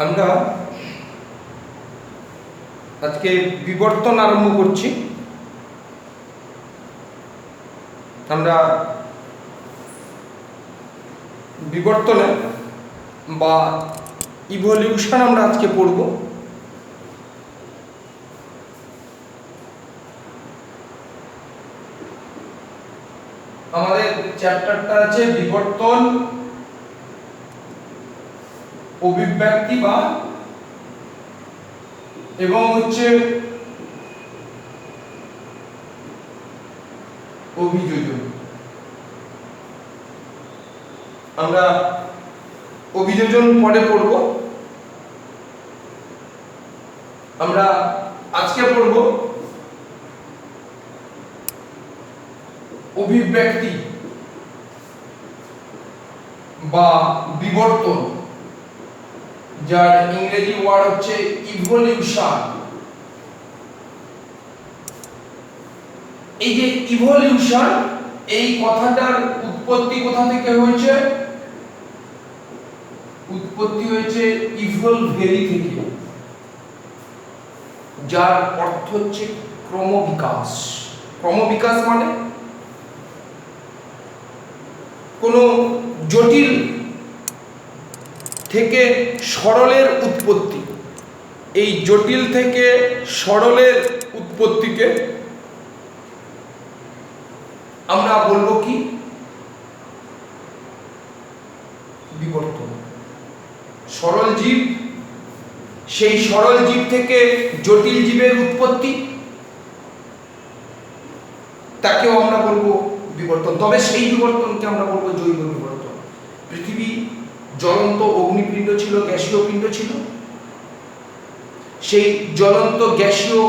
আমরা আজকে বিবর্তন আরম্ভ করছি। আমরা বিবর্তনে বা ইভলিউশন আমরা আজকে পড়ব। আমাদের চ্যাপ্টারটা আছে বিবর্তন, অভিব্যক্তি বা এবং হচ্ছে অভিযোজন। আমরা অভিযোজন পরে পড়ব। আমরা আজকে পড়ব অভিব্যক্তি বা বিবর্তন, যার ইংরেজি ওয়ার্ড হচ্ছে ইভলিউশন। এই যে ইভলিউশন, এই কথাটার উৎপত্তি কোথা থেকে হয়েছে? উৎপত্তি হয়েছে ইভল ভেরি থেকে, যার অর্থ হচ্ছে ক্রমবিকাশ। ক্রমবিকাশ মানে কোন জটিল থেকে সরলের উৎপত্তি। এই জটিল থেকে সরলের উৎপত্তিকে আমরা বলবো কি? বিবর্তন। সরল জীব, সেই সরল জীব থেকে জটিল জীবের উৎপত্তি, তাকেও আমরা বলবো বিবর্তন। তবে সেই বিবর্তনকে আমরা বলবো জৈব বিবর্তন। পৃথিবী জ্বলন্ত অগ্নিপিণ্ড ছিল, গ্যাসীয় পিণ্ড ছিল। সেই জ্বলন্ত গ্যাসীয়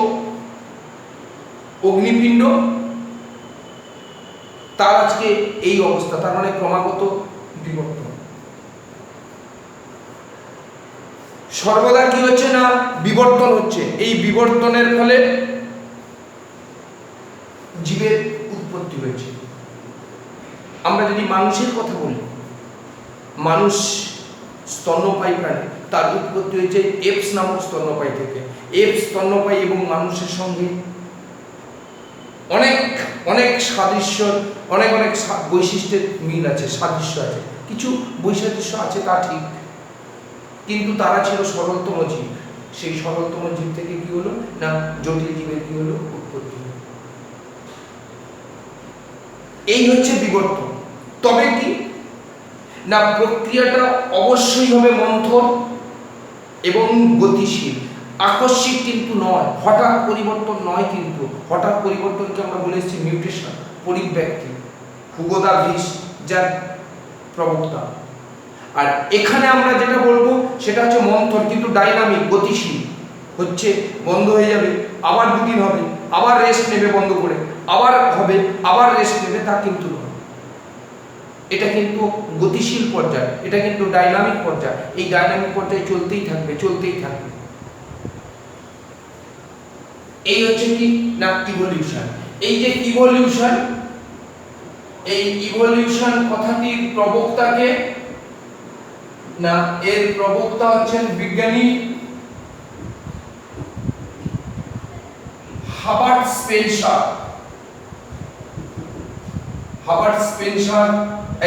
অগ্নিপিণ্ড, তার আজকে এই অবস্থা, তার মানে ক্রমাগত বিবর্তন। সর্বদা কি হচ্ছে না? বিবর্তন হচ্ছে। এই বিবর্তনের ফলে জীবের উৎপত্তি হয়েছে। আমরা যদি মানুষের কথা বলি, মানুষ স্তন্যপায়ী প্রাণী, তার উৎপত্তি হয়েছে এপস নামক স্তন্যপায়ী থেকে। এপস স্তন্যপায়ী এবং মানুষের সঙ্গে অনেক অনেক সাদৃশ্য, অনেক অনেক বৈশিষ্ট্যের মিল আছে, সাদৃশ্য আছে, কিছু বৈসাদৃশ্য আছে, তা ঠিক, কিন্তু তারা ছিল সরলতম জীব। সেই সরলতম জীব থেকে কি হলো না, জটিল জীবের কি হলো? উৎপত্তি। এই হচ্ছে বিবর্তন। তবে কি না, প্রক্রিয়াটা অবশ্যই হবে মন্থর এবং গতিশীল, আকস্মিক কিন্তু নয়, হঠাৎ পরিবর্তন নয়। কিন্তু হঠাৎ পরিবর্তনকে আমরা বলে এসেছি মিউটেশন, পরিব্যক্তি। হুগো দাভিস যার প্রবক্তা। আর এখানে আমরা যেটা বলবো সেটা হচ্ছে মন্থর, কিন্তু ডাইনামিক, গতিশীল। হচ্ছে বন্ধ হয়ে যাবে, আবার দুদিন হবে, আবার রেস্ট নেবে বন্ধ করে, আবার হবে, আবার রেস্ট নেবে, তা কিন্তু নয়। এটা কিন্তু গতিশীল পর্যায়, এটা কিন্তু ডাইনামিক পর্যায়। এই ডাইনামিক পর্যায়ে চলতেই থাকবে, চলতেই থাকবে। এই হচ্ছে কি না ইভলিউশন। এই যে ইভলিউশন, এই ইভলিউশন কথাটির প্রবক্তাকে না, এর প্রবক্তা হচ্ছেন বিজ্ঞানী হার্বার্ট স্পেন্সার। হার্বার্ট স্পেন্সার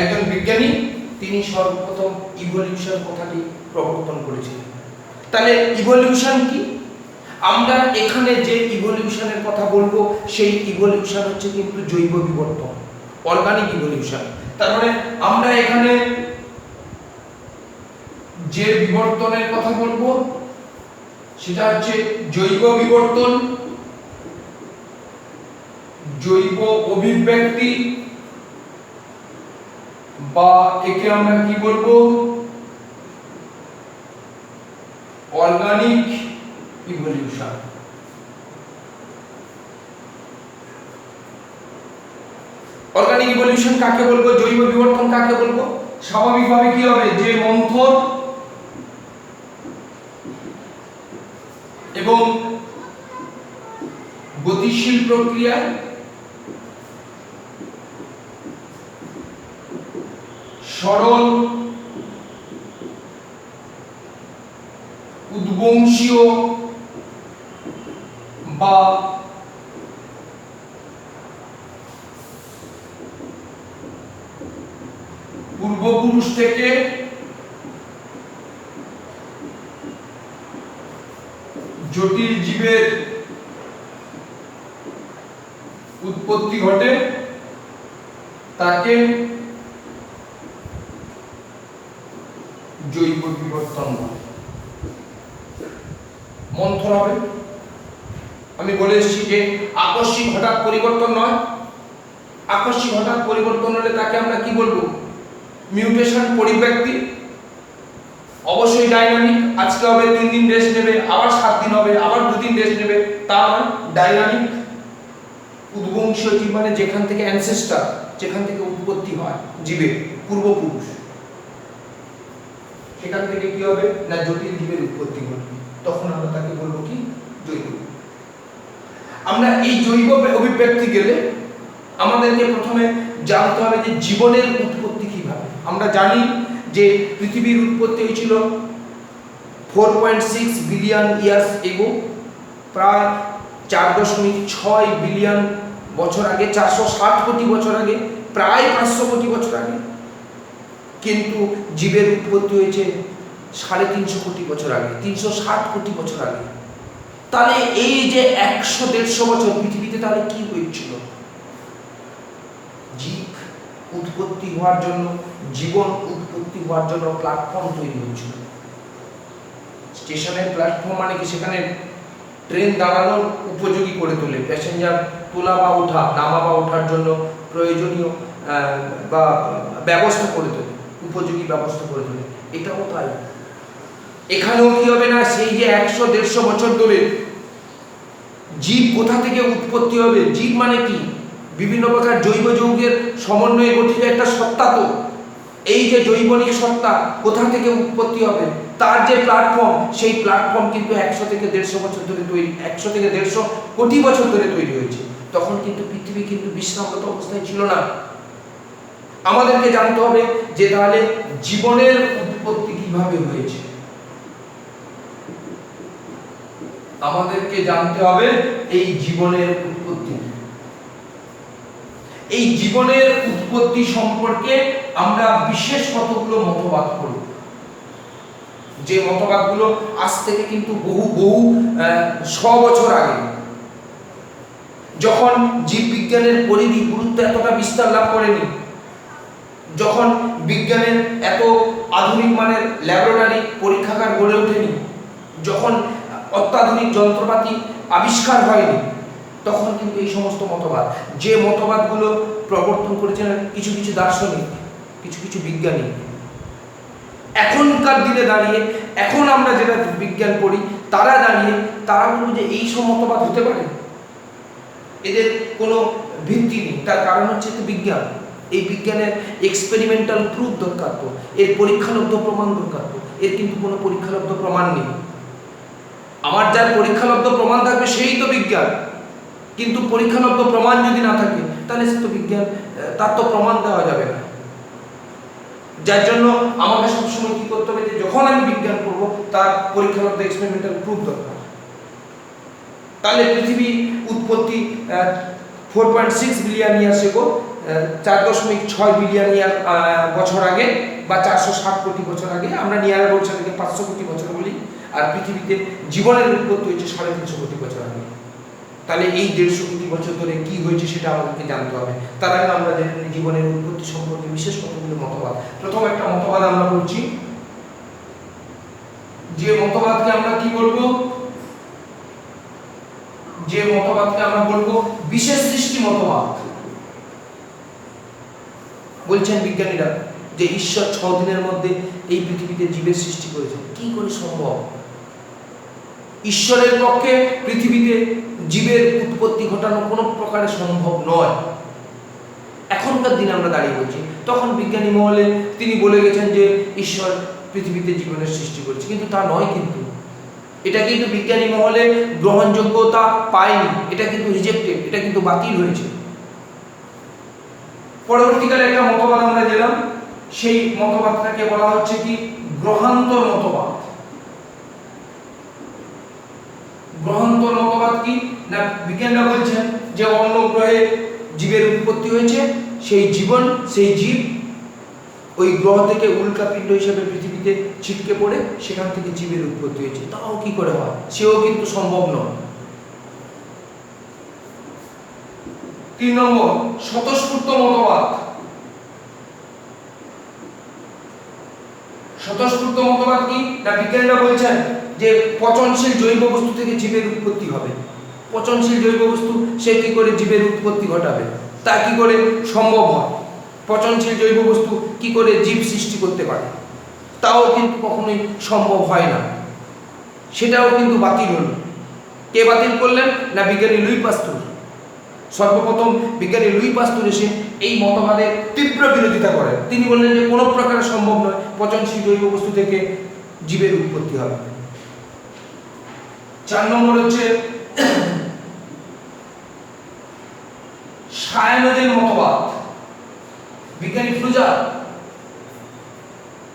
একজন বিজ্ঞানী, তিনি সর্বপ্রথম ইভলিউশন কথাটি প্রবর্তন করেছিলেন। তাহলে ইভলিউশন কি? আমরা এখানে যে ইভলিউশনের কথা বলবো, সেই ইভলিউশন হচ্ছে কিন্তু জৈব বিবর্তন, অর্গানিক ইভলিউশন। তার মানে আমরা এখানে যে বিবর্তনের কথা বলবো সেটা হচ্ছে জৈব বিবর্তন, জৈব অভিব্যক্তি, বা একে আমরা কি বলবো? Organic evolution. অর্গানিক ইভলিউশন কাকে বলবো? জৈব বিবর্তন কাকে বলবো? স্বাভাবিকভাবে কি হবে? যে মন্থর এবং গতিশীল প্রক্রিয়া সরল উদ্বংশীয় বা পূর্বপুরুষ থেকে জটিল জীবের উৎপত্তি ঘটে তাকে জৈব বিবর্তন বলে। মন্থর হবে, আমি বলে এসেছি যে আকস্মিক হঠাৎ পরিবর্তন নয়। আকস্মিক হঠাৎ পরিবর্তন হলে তাকে আমরা কি বলবো? মিউটেশন, পরিব্যক্তি। অবশ্যই ডাইনামিক, আজকে হবে 3 দিন রেস্ট নেবে, আবার 7 দিন হবে, আবার 2 দিন রেস্ট নেবে, তা নয়, ডাইনামিক। উদ্বংশীয় জীব মানে যেখান থেকে অ্যানসেস্টর, যেখান থেকে উৎপত্তি হয় জীবের পূর্বপুরুষ, সেখান থেকে কি হবে না জটিল জীবের উৎপত্তি ঘটবে, তখন আমরা তাকে বলবো কি? জৈব। আমরা এই জৈব অভিব্যক্তি গেলে আমাদেরকে প্রথমে জানতে হবে যে জীবনের উৎপত্তি কিভাবে। আমরা জানি যে পৃথিবীর উৎপত্তি হয়েছিল 4.6 বিলিয়ন ইয়ার্স এগো, প্রায় 4.6 বিলিয়ন বছর আগে, 460 কোটি বছর আগে, প্রায় 500 কোটি বছর আগে। কিন্তু জীবের উৎপত্তি হয়েছে 350 কোটি বছর আগে, 360 কোটি বছর আগে। তাহলে এই যে 100-150 বছর পৃথিবীতে তাহলে কি হয়েছিল? জীব উৎপত্তি হওয়ার জন্য, জীবন উৎপত্তি হওয়ার জন্য প্ল্যাটফর্ম তৈরি হয়েছিল। স্টেশনের প্ল্যাটফর্ম মানে কি? সেখানে ট্রেন দাঁড়ানোর উপযোগী করে তোলে, প্যাসেঞ্জার তোলা বা ওঠা, নামা বা ওঠার জন্য প্রয়োজনীয় বা ব্যবস্থা করে তোলে, উপযোগী ব্যবস্থা করে তোলে। এটাও তাই, এখানেও কি হবে না সেই যে 100-150 বছর ধরে জীব কোথা থেকে উৎপত্তি হবে? জীব মানে কি? বিভিন্ন প্রকার জৈব যৌগের সমন্বয়ে গঠিত একটা সত্তা। তো এই যে জৈবনিক সত্তা কোথা থেকে উৎপত্তি হবে, তার যে প্ল্যাটফর্ম, সেই প্ল্যাটফর্ম কিন্তু 100-150 বছর ধরে তৈরি, 100-150 কোটি বছর ধরে তৈরি হয়েছে। তখন কিন্তু পৃথিবী কিন্তু বিশ্রামরত অবস্থায় ছিল না। আমাদেরকে জানতে হবে যে তাহলে জীবনের উৎপত্তি কিভাবে হয়েছে। আমাদেরকে জানতে হবে এই জীবনের উৎপত্তি। এই জীবনের উৎপত্তি সম্পর্কে আমরা বিশেষ কতগুলো মতবাদ করব, যে মতবাদগুলো আজ থেকে কিন্তু বহু 100 বছর আগে, যখন জীববিজ্ঞানের পরিধি গুরুত্ব এতটা বিস্তার লাভ করেনি, যখন বিজ্ঞানের এত আধুনিক মানের ল্যাবরেটরি পরীক্ষাগার গড়ে ওঠেনি, যখন অত্যাধুনিক যন্ত্রপাতি আবিষ্কার হয়নি, তখন কিন্তু এই সমস্ত মতবাদ, যে মতবাদগুলো প্রবর্তন করেছেন কিছু কিছু দার্শনিক, কিছু কিছু বিজ্ঞানী, এখনকার দিনে দাঁড়িয়ে, এখন আমরা যেটা বিজ্ঞান পড়ি, তারা দাঁড়িয়ে তারা বলবে যে এই সব মতবাদ হতে পারে, এদের কোনো ভিত্তি নেই। তার কারণ হচ্ছে তো বিজ্ঞান। এই বিজ্ঞানের এক্সপেরিমেন্টাল প্রুফ দরকার, তো এর পরীক্ষালব্ধ প্রমাণ দরকার। তো এর কিন্তু কোনো পরীক্ষালব্ধ প্রমাণ নেই। আমার যার পরীক্ষালব্ধ প্রমাণ থাকবে সেই তো বিজ্ঞান, কিন্তু পরীক্ষালব্ধ প্রমাণ যদি না থাকে তাহলে সে তো বিজ্ঞান, তার তো প্রমাণ দেওয়া যাবে না। যার জন্য আমাকে সবসময় কি করতে হবে, যে যখন আমি বিজ্ঞান করব তার পরীক্ষালব্ধ এক্সপেরিমেন্টাল প্রুফ দরকার। তাহলে পৃথিবী উৎপত্তি 4.6 বিলিয়ন ইয়ার্স এগো, 4.6 বিলিয়ন ইয়ার বছর আগে, বা 460 কোটি বছর আগে, আমরা নিয়ারে বলছি থেকে 500 কোটি বছর বলি। আর পৃথিবীতে জীবনের উৎপত্তি হয়েছে 350 কোটি বছর আগে। তাহলে এই 150 কোটি বছর ধরে কি হয়েছে সেটা আমাদেরকে জানতে হবে। তার আগে আমরা জেনে নিই জীবনের উৎপত্তি সম্পর্কে বিশেষ কতগুলো মতবাদ। প্রথম একটা মতবাদ আমরা বলছি, যে মতবাদকে আমরা কি বলবো, যে মতবাদকে আমরা বলবো বিশেষ সৃষ্টি মতবাদ। বলছেন বিজ্ঞানীরা যে ঈশ্বর 6 দিনের মধ্যে এই পৃথিবীতে জীবের সৃষ্টি করেছেন। কি করে সম্ভব? ঈশ্বরের পক্ষে পৃথিবীতে জীবের উৎপত্তি ঘটানো কোনো প্রকারে সম্ভব নয়। এখনকার দিনে আমরা দাঁড়িয়ে বলছি, তখন বিজ্ঞানী মহলে তিনি বলে গেছেন যে ঈশ্বর পৃথিবীতে জীবনের সৃষ্টি করেছে, কিন্তু তা নয়। কিন্তু এটা কিন্তু বিজ্ঞানী মহলে গ্রহণযোগ্যতা পায়নি, এটা কিন্তু রিজেক্টেড, এটা কিন্তু বাতিল হয়েছে। পরবর্তীকালে একটা মতবাদ আমরা দিলাম, সেই মতবাদটাকে বলা হচ্ছে কি গ্রহান্তর মতবাদ। না বিজ্ঞানীরা বলছেন যে অন্য গ্রহে জীবের উৎপত্তি হয়েছে, সেই জীব ওই গ্রহ থেকে উল্কাপিণ্ড হিসেবে পৃথিবীতে ছিটকে পড়ে সেখান থেকে জীবের উৎপত্তি হয়েছে। তাও কি করে হয়? সেও কিন্তু সম্ভব নয়। 3 নম্বর, স্বতঃস্ফূর্ত মতবাদ। স্বতঃস্ফূর্ত মতবাদ কি না বিজ্ঞানীরা বলছেন যে পচনশীল জৈব বস্তু থেকে জীবের উৎপত্তি হবে। পচনশীল জৈব বস্তু সে কি করে জীবের উৎপত্তি ঘটাবে? তা কি করে সম্ভব হয়? পচনশীল জৈব বস্তু কি করে জীব সৃষ্টি করতে পারে? তাও কিন্তু কখনোই সম্ভব হয় না। সেটাও কিন্তু বাতিল হলো। কে বাতিল করলেন? না বিজ্ঞানী লুই পাস্তুর। সর্বপ্রথম বিজ্ঞানী লুই পাস্তুর এসে এই মতবাদের তীব্র বিরোধিতা করেন। তিনি বললেন যে কোনো প্রকারে সম্ভব নয় পচনশীল জৈব বস্তু থেকে জীবের উৎপত্তি হবে। 4 নম্বর হচ্ছে সায়ানোজেন মতবাদ। বিজ্ঞানী ফ্লুজার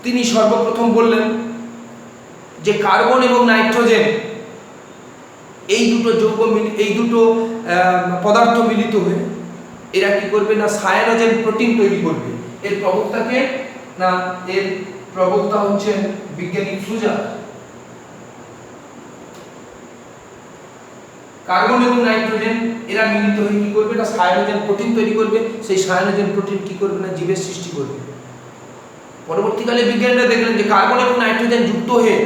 তিনি সর্বপ্রথম বললেন যে কার্বন এবং নাইট্রোজেন এই দুটো পদার্থ মিলিত হয়ে এরা কি করবে না সায়ানোজেন প্রোটিন তৈরি করবে। এর প্রবক্তা হচ্ছেন বিজ্ঞানী ফ্লুজার। কার্বন এবং নাইট্রোজেন এরা মিলিত হয়ে কি করবে না সায়ানোজেন প্রোটিন তৈরি করবে। সেই সায়ানোজেন প্রোটিন কি করবে না জীবের সৃষ্টি করবে। পরবর্তীকালে বিজ্ঞানীরা দেখলেন যে কার্বন এবং নাইট্রোজেন যুক্ত হয়ে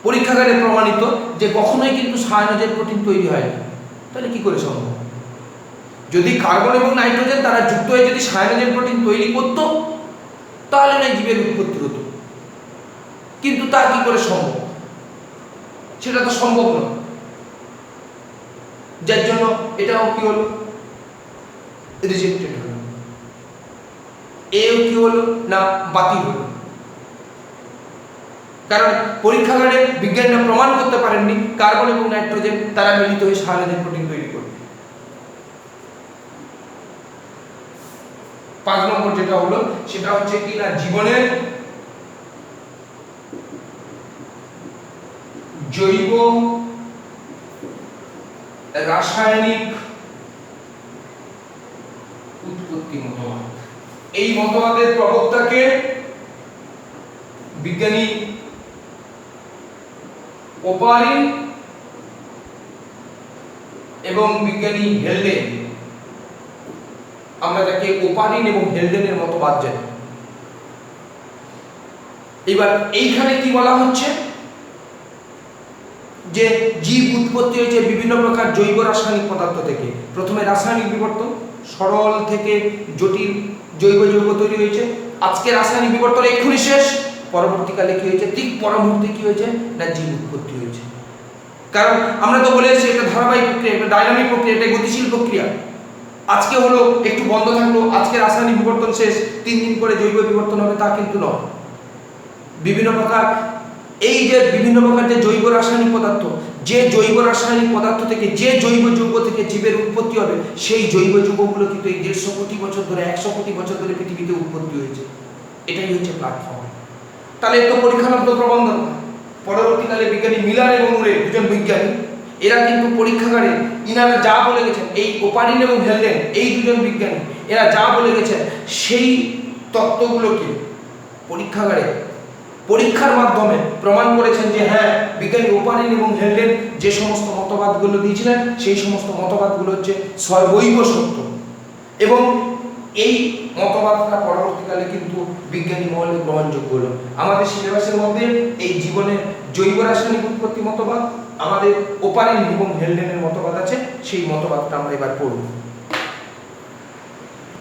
পরীক্ষাগারে প্রমাণিত যে কখনোই কিন্তু সায়ানোজেন প্রোটিন তৈরি হয় না। তাহলে কি করে সম্ভব? যদি কার্বন এবং নাইট্রোজেন তারা যুক্ত হয়ে যদি সায়ানোজেন প্রোটিন তৈরি করতো তাহলে না জীবের উৎপত্তি হতো। কিন্তু তা কি করে সম্ভব? সেটা তো সম্ভব নয়। যার জন্য এটাও কি হলো রিজেক্টেড হলো। এও কি হলো না বাতিল হলো। কারণ পরীক্ষাগারে বিজ্ঞানীরা প্রমাণ করতে পারেননি কার্বন এবং নাইট্রোজেন তারা মিলিত হয়ে সায়ানোজেন প্রোটিন তৈরি করবে। 5 নম্বর যেটা হলো সেটা হচ্ছে কি না জীবনের জৈব রাসায়নিক উৎপত্তি মতবাদ। এই মতবাদের প্রবক্তাকে বিজ্ঞানী ওপারিন এবং বিজ্ঞানী হেলডেন। আমরা যাকে ওপারিন এবং হেলডেনের মতবাদ জানি। এবার এইখানে কি বলা হচ্ছে যে জীব উৎপত্তি হয়েছে বিভিন্ন প্রকার জৈব রাসায়নিক পদার্থ থেকে। প্রথমে রাসায়নিক বিবর্তন, সরল থেকে জটিল জৈব যৌগ তৈরি হয়েছে। আজকে রাসায়নিক বিবর্তন এক্ষুনি শেষ। পরবর্তীকালে কি হয়েছে? ঠিক পরমুহূর্তে কি হয়েছে না জীব উৎপত্তি হয়েছে। কারণ আমরা তো বলে এসেছি এটা ধারাবাহিক প্রক্রিয়া, এটা ডাইনামিক প্রক্রিয়া, এটা গতিশীল প্রক্রিয়া। আজকে হলো একটু বন্ধ থাকলো, আজকে রাসায়নিক বিবর্তন শেষ, 3 দিন পরে জৈব বিবর্তন হবে তা কিন্তু নয়। বিভিন্ন প্রকার যে জৈব রাসায়নিক পদার্থ, যে জৈব রাসায়নিক পদার্থ থেকে যে জৈব যৌগ থেকে জীবের উৎপত্তি হবে সেই জৈব যৌগগুলো কিন্তু এই 150 কোটি বছর ধরে 100 কোটি বছর ধরে পৃথিবীতে উৎপত্তি হয়েছে। এটাই হচ্ছে প্ল্যাটফর্ম। তাহলে একটু পরীক্ষালব্ধ প্রবন্ধ। পরবর্তীকালে বিজ্ঞানী মিলার এবং উরে দুজন বিজ্ঞানী এরা কিন্তু পরীক্ষাগারে ইনারা যা বলে গেছেন, এই ওপারিন এবং হেলডেন এই দুজন বিজ্ঞানী এরা যা বলে গেছেন সেই তত্ত্বগুলোকে পরীক্ষাগারে পরীক্ষার মাধ্যমে প্রমাণ করেছেন যে হ্যাঁ বিজ্ঞানী ওপারিন এবং হেলডেন যে সমস্ত মতবাদগুলো দিয়েছিলেন সেই সমস্ত মতবাদগুলো হচ্ছে সর্বৈব সত্য। এবং এই মতবাদটা পরবর্তীকালে কিন্তু বিজ্ঞানী মহলে গ্রহণযোগ্য হলো। আমাদের সিলেবাসের মধ্যে এই জীবনের জৈব রাসায়নিক উৎপত্তি মতবাদ, আমাদের ওপারিন এবং হেলডেনের মতবাদ আছে। সেই মতবাদটা আমরা এবার পড়ব।